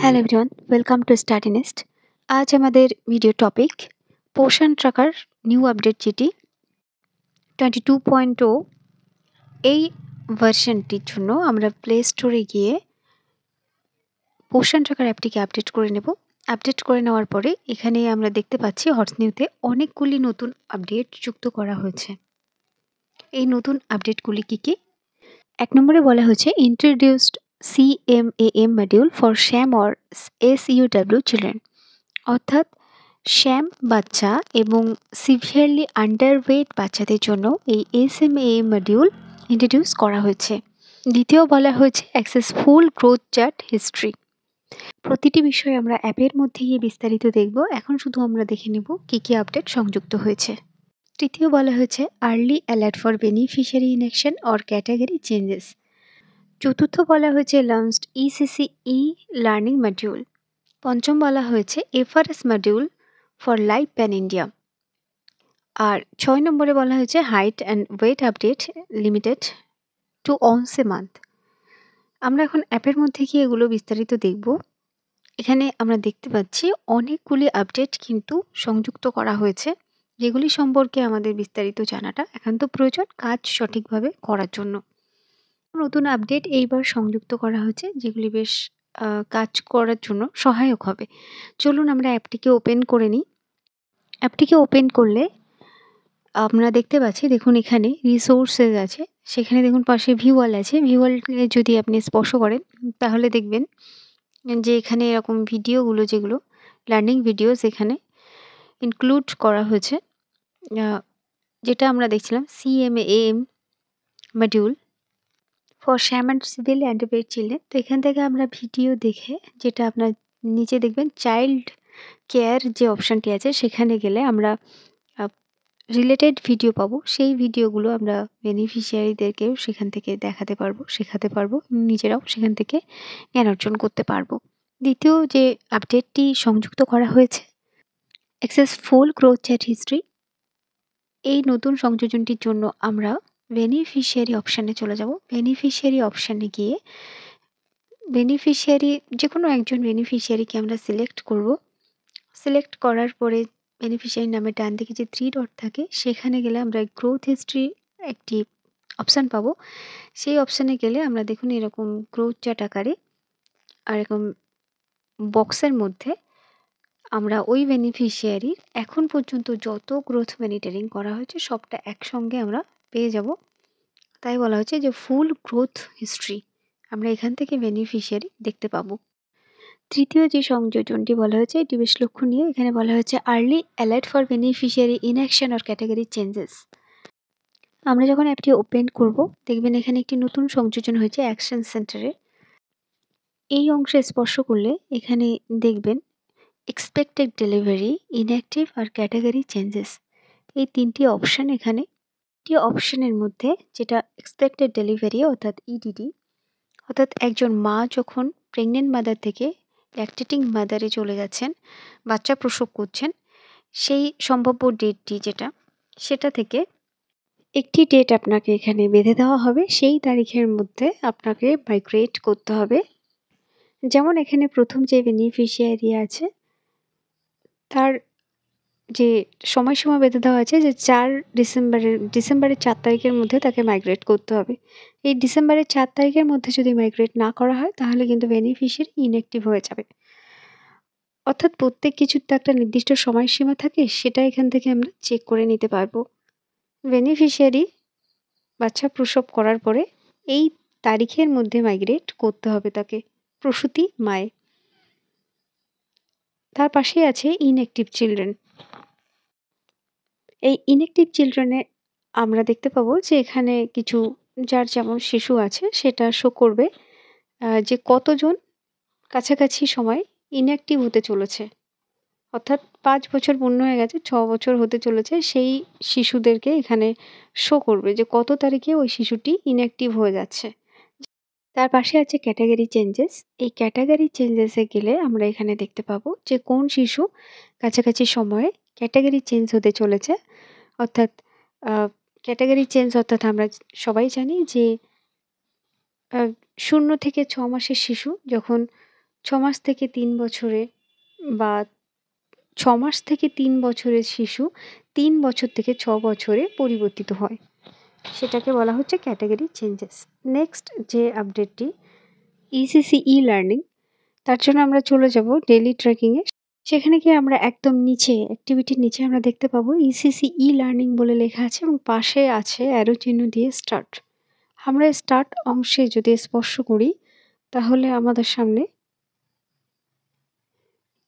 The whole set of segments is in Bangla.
Hello everyone, welcome to study nest. আজ আমাদের ভিডিও টপিক পোষণ ট্র্যাকার নিউ আপডেট যেটি 22.0 এই ভার্সনটির জন্য আমরা প্লে স্টোরে গিয়ে পোষণ ট্র্যাকার অ্যাপটিকে আপডেট করে নেব। আপডেট করে নেওয়ার পরে এখানে আমরা দেখতে পাচ্ছি হটস নিউতে অনেকগুলি নতুন আপডেট যুক্ত করা হয়েছে। এই নতুন আপডেটগুলি কী কী? 1 নম্বরে বলা হয়েছে introduced CMAM module for Shyam or SUW children, অর্থাৎ শ্যাম বাচ্চা এবং সিভিয়ারলি আন্ডারওয়েট বাচ্চাদের জন্য এই SMAM মডিউল ইন্ট্রোডিউস করা হয়েছে। দ্বিতীয় বলা হয়েছে অ্যাক্সেস ফুল গ্রোথ চার্ট হিস্ট্রি। প্রতিটি বিষয় আমরা অ্যাপের মধ্যে গিয়ে বিস্তারিত দেখব। এখন শুধু আমরা দেখে নেব কী কী আপডেট সংযুক্ত হয়েছে। তৃতীয় বলা হয়েছে early alert for beneficiary inaction or category changes. চতুর্থ বলা হয়েছে লঞ্চড ECCE লার্নিং মডিউল। পঞ্চম বলা হয়েছে FRS module for live pan India. আর 6 নম্বরে বলা হয়েছে height and weight update limited to once a month. আমরা এখন অ্যাপের মধ্যে গিয়ে এগুলো বিস্তারিত দেখব। এখানে আমরা দেখতে পাচ্ছি অনেকগুলি আপডেট কিন্তু সংযুক্ত করা হয়েছে, যেগুলি সম্পর্কে আমাদের বিস্তারিত জানাটা একান্ত প্রয়োজন কাজ সঠিকভাবে করার জন্য। নতুন আপডেট এইবার সংযুক্ত করা হয়েছে, যেগুলি বেশ কাজ করার জন্য সহায়ক হবে। চলুন আমরা অ্যাপটিকে ওপেন করে নিই। অ্যাপটিকে ওপেন করলে আমরা দেখতে পাচ্ছি, দেখুন এখানে রিসোর্সেস আছে, সেখানে দেখুন পাশে ভিউয়াল আছে। ভিউয়ালকে যদি আপনি স্পর্শ করেন তাহলে দেখবেন যে এখানে এরকম ভিডিওগুলো, যেগুলো লার্নিং ভিডিওস এখানে ইনক্লুড করা হয়েছে, যেটা আমরা দেখছিলাম CMAM module for Shyam and severely underweight children. তো এখান থেকে আমরা ভিডিও দেখে, যেটা আপনার নিচে দেখবেন চাইল্ড কেয়ার যে অপশানটি আছে, সেখানে গেলে আমরা রিলেটেড ভিডিও পাবো। সেই ভিডিওগুলো আমরা বেনিফিশিয়ারিদেরকেও সেখান থেকে দেখাতে পারবো, শেখাতে পারবো, নিজেরাও সেখান থেকে জ্ঞান অর্জন করতে পারবো। দ্বিতীয় যে আপডেটটি সংযুক্ত করা হয়েছে অ্যাক্সেস ফুল গ্রোথ চ্যাট হিস্ট্রি। এই নতুন সংযোজনটির জন্য আমরা বেনিফিশিয়ারি অপশানে চলে যাব। বেনিফিশিয়ারি অপশানে গিয়ে বেনিফিশিয়ারি যে কোনো একজন বেনিফিশিয়ারিকে আমরা সিলেক্ট করব। সিলেক্ট করার পরে বেনিফিশিয়ারি নামে ডান দিকে যে 3 ডট থাকে, সেখানে গেলে আমরা গ্রোথ হিস্ট্রি একটি অপশান পাবো। সেই অপশানে গেলে আমরা দেখুন এরকম গ্রোথ চার্ট আকারে আর এরকম বক্সের মধ্যে আমরা ওই বেনিফিশিয়ারির এখন পর্যন্ত যত গ্রোথ মনিটরিং করা হয়েছে সবটা একসঙ্গে আমরা পেয়ে যাব। তাই বলা হয়েছে যে ফুল গ্রোথ হিস্ট্রি আমরা এখান থেকে বেনিফিশিয়ারি দেখতে পাবো। তৃতীয় যে সংযোজনটি বলা হয়েছে এটি বেশ লক্ষণীয়। এখানে বলা হয়েছে early alert for beneficiary inaction or category changes. আমরা যখন অ্যাপটি ওপেন করব দেখবেন এখানে একটি নতুন সংযোজন হয়েছে অ্যাকশন সেন্টারে। এই অংশে স্পর্শ করলে এখানে দেখবেন এক্সপেক্টেড ডেলিভারি, ইনঅ্যাক্টিভ আর ক্যাটাগরি চেঞ্জেস, এই তিনটি অপশান এখানে। একটি অপশানের মধ্যে যেটা এক্সপেক্টেড ডেলিভারি অর্থাৎ EDD, অর্থাৎ একজন মা যখন প্রেগনেন্ট মাদার থেকে ল্যাকটেটিং মাদারে চলে যাচ্ছেন, বাচ্চা প্রসব করছেন, সেই সম্ভাব্য ডেটটি যেটা, সেটা থেকে একটি ডেট আপনাকে এখানে বেঁধে দেওয়া হবে। সেই তারিখের মধ্যে আপনাকে মাইগ্রেট করতে হবে। যেমন এখানে প্রথম যে বেনিফিশিয়ারি আছে তার যে সময়সীমা বেঁধে দেওয়া আছে যে ডিসেম্বরের 4 তারিখের মধ্যে তাকে মাইগ্রেট করতে হবে। এই ডিসেম্বরের 4 তারিখের মধ্যে যদি মাইগ্রেট না করা হয় তাহলে কিন্তু বেনিফিশিয়ারি ইনঅ্যাক্টিভ হয়ে যাবে। অর্থাৎ প্রত্যেক কিছুর তো একটা নির্দিষ্ট সময়সীমা থাকে, সেটা এখান থেকে আমরা চেক করে নিতে পারবো। বেনিফিশিয়ারি বাচ্চা প্রসব করার পরে এই তারিখের মধ্যে মাইগ্রেট করতে হবে তাকে, প্রসূতি মায়ে। তার পাশে আছে ইনঅ্যাক্টিভ চিলড্রেন। এই ইনঅ্যাক্টিভ চিলড্রেনে আমরা দেখতে পাবো যে এখানে কিছু যার যেমন শিশু আছে সেটা শো করবে যে কতজন কাছাকাছি সময় ইনঅ্যাক্টিভ হতে চলেছে, অর্থাৎ 5 বছর পূর্ণ হয়ে গেছে, 6 বছর হতে চলেছে, সেই শিশুদেরকে এখানে শো করবে যে কত তারিখে ওই শিশুটি ইনঅ্যাক্টিভ হয়ে যাচ্ছে। তার পাশে আছে ক্যাটাগরি চেঞ্জেস। এই ক্যাটাগরি চেঞ্জেসে গেলে আমরা এখানে দেখতে পাবো যে কোন শিশু কাছাকাছি সময়ে ক্যাটাগরি চেঞ্জ হতে চলেছে। অর্থাৎ ক্যাটাগরি চেঞ্জ অর্থাৎ আমরা সবাই জানি যে 0 থেকে 6 মাসের শিশু যখন 6 মাস থেকে 3 বছরে বা 6 মাস থেকে 3 বছরের শিশু 3 বছর থেকে 6 বছরে পরিবর্তিত হয়। সেটাকে বলা হচ্ছে ক্যাটাগরি চেঞ্জেস। নেক্সট যে আপডেটটি ইসিসি ই-লার্নিং, তার জন্য আমরা চলে যাব ডেইলি ট্র্যাকিংয়ে। সেখানে গিয়ে আমরা একদম নিচে অ্যাক্টিভিটির নিচে আমরা দেখতে পাবো ইসিসি ই-লার্নিং বলে লেখা আছে এবং পাশে আছে অ্যারো চিহ্ন দিয়ে স্টার্ট। আমরা স্টার্ট অংশে যদি স্পর্শ করি তাহলে আমাদের সামনে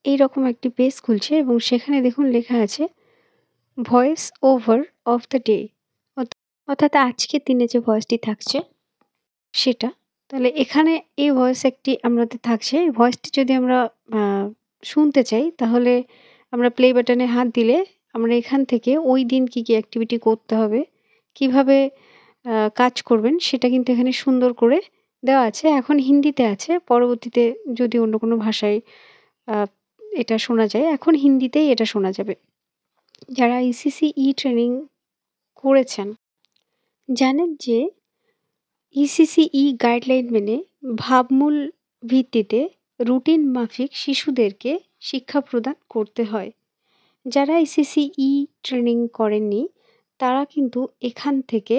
এইরকম একটি পেজ খুলছে এবং সেখানে দেখুন লেখা আছে voice over of the day, অর্থাৎ আজকের দিনে যে ভয়েসটি থাকছে সেটা। তাহলে এখানে এই ভয়েস একটি আমাদের থাকছে। এই ভয়েসটি যদি আমরা শুনতে চাই তাহলে আমরা প্লে বাটনে হাত দিলে আমরা এখান থেকে ওই দিন কী, কী অ্যাক্টিভিটি করতে হবে, কিভাবে কাজ করবেন সেটা কিন্তু এখানে সুন্দর করে দেওয়া আছে। এখন হিন্দিতে আছে, পরবর্তীতে যদি অন্য কোনো ভাষায় আ এটা শোনা যায়, এখন হিন্দিতেই এটা শোনা যাবে। যারা ইসিসি ট্রেনিং করেছেন জানেন যে ইসিসি গাইডলাইন মেনে ভাবমূল ভিত্তিতে রুটিন মাফিক শিশুদেরকে শিক্ষা প্রদান করতে হয়। যারা ইসিসি ট্রেনিং করেননি তারা কিন্তু এখান থেকে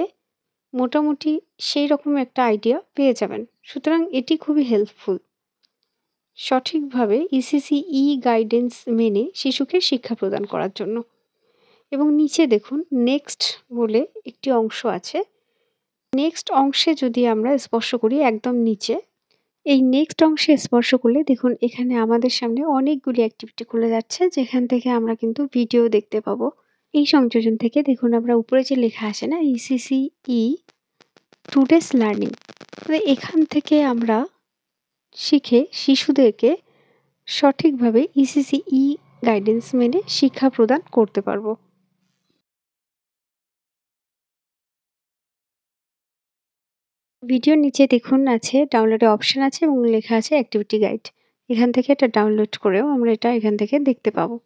মোটামুটি সেই রকম একটা আইডিয়া পেয়ে যাবেন। সুতরাং এটি খুবই হেল্পফুল। সঠিকভাবে ইসিসি গাইডেন্স মেনে শিশুকে শিক্ষা প্রদান করার জন্য। এবং নিচে দেখুন নেক্সট বলে একটি অংশ আছে। নেক্সট অংশে যদি আমরা স্পর্শ করি একদম নিচে, এই নেক্সট অংশে স্পর্শ করলে দেখুন এখানে আমাদের সামনে অনেকগুলি অ্যাক্টিভিটি খুলে যাচ্ছে, যেখান থেকে আমরা কিন্তু ভিডিও দেখতে পাবো। এই সংযোজন থেকে দেখুন আমরা উপরে যে লেখা আছে না ইসিসি টুডেস লার্নিং, এখান থেকে আমরা শিখে শিশুদেরকে সঠিকভাবে ইসিসি গাইডেন্স মেনে শিক্ষা প্রদান করতে পারবো। ভিডিওর নিচে দেখুন আছে ডাউনলোডের অপশন আছে এবং লেখা আছে অ্যাক্টিভিটি গাইড। এখান থেকে এটা ডাউনলোড করেও আমরা এটা এখান থেকে দেখতে পাবো।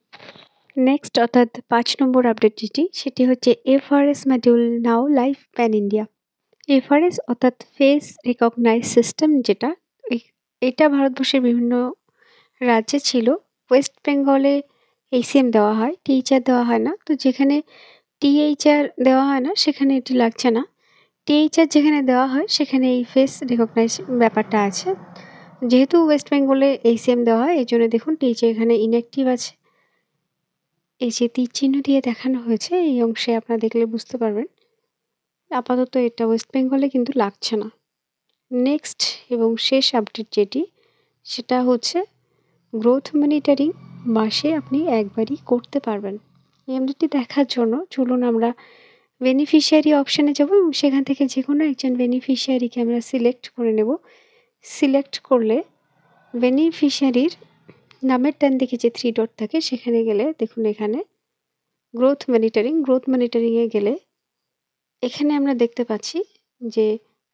নেক্সট অর্থাৎ 5 নম্বর আপডেট যেটি সেটি হচ্ছে এফআরএস মডিউল নাও লাইভ প্যান ইন্ডিয়া। এফআরএস অর্থাৎ ফেস রিকগনাইজ সিস্টেম, যেটা এটা ভারতবর্ষের বিভিন্ন রাজ্যে ছিল। ওয়েস্ট বেঙ্গলে এইচএম দেওয়া হয়, টিএইচআর দেওয়া হয় না। তো যেখানে টিএইচআর দেওয়া হয় না সেখানে এটি লাগছে না। টিএইচআর যেখানে দেওয়া হয় সেখানে এই ফেস রিকগনাইজ ব্যাপারটা আছে। যেহেতু ওয়েস্ট বেঙ্গলে এইচএম দেওয়া হয় এই জন্য দেখুন টিএইচআর এখানে ইনঅ্যাক্টিভ আছে। এই যে তীর চিহ্ন দিয়ে দেখানো হয়েছে এই অংশে আপনারা দেখলে বুঝতে পারবেন। আপাতত এটা ওয়েস্ট বেঙ্গলে কিন্তু লাগছে না। নেক্সট এবং শেষ আপডেট যেটি সেটা হচ্ছে গ্রোথ মনিটরিং মাসে আপনি একবারই করতে পারবেন। এই আপডেটটি দেখার জন্য চলুন আমরা বেনিফিশিয়ারি অপশানে যাব এবং সেখান থেকে যে কোনো একজন বেনিফিশিয়ারিকে আমরা সিলেক্ট করে নেব। সিলেক্ট করলে বেনিফিশিয়ারির নামের ডান দিকে যে 3 ডট থাকে সেখানে গেলে দেখুন এখানে গ্রোথ মনিটরিংয়ে গেলে এখানে আমরা দেখতে পাচ্ছি যে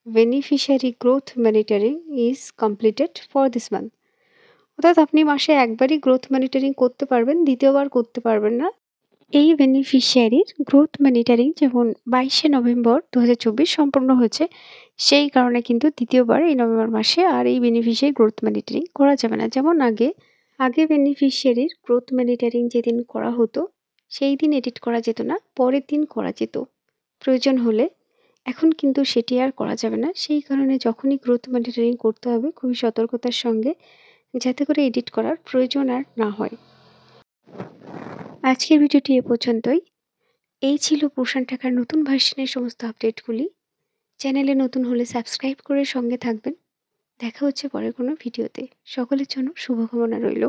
beneficiary growth monitoring is completed for this month. অর্থাৎ আপনি মাসে একবারই গ্রোথ মনিটরিং করতে পারবেন, দ্বিতীয়বার করতে পারবেন না। এই বেনিফিশিয়ারির গ্রোথ মনিটরিং যেমন 22শে নভেম্বর 2024 সম্পন্ন হয়েছে, সেই কারণে কিন্তু দ্বিতীয়বার এই নভেম্বর মাসে আর এই বেনিফিশিয়ারি গ্রোথ মনিটরিং করা যাবে না। যেমন আগে বেনিফিশিয়ারির গ্রোথ মনিটরিং যেদিন করা হতো সেই দিন এডিট করা যেত না, পরের দিন করা যেত প্রয়োজন হলে। এখন কিন্তু সেটি আর করা যাবে না। সেই কারণে যখনই গ্রোথ মনিটরিং করতে হবে খুবই সতর্কতার সঙ্গে, যাতে করে এডিট করার প্রয়োজন আর না হয়। আজকের ভিডিওটি এ পর্যন্তই। এই ছিল পোষণ টাকার নতুন ভার্সনের সমস্ত আপডেটগুলি। চ্যানেলে নতুন হলে সাবস্ক্রাইব করে সঙ্গে থাকবেন। দেখা হচ্ছে পরের কোনো ভিডিওতে। সকলের জন্য শুভকামনা রইল।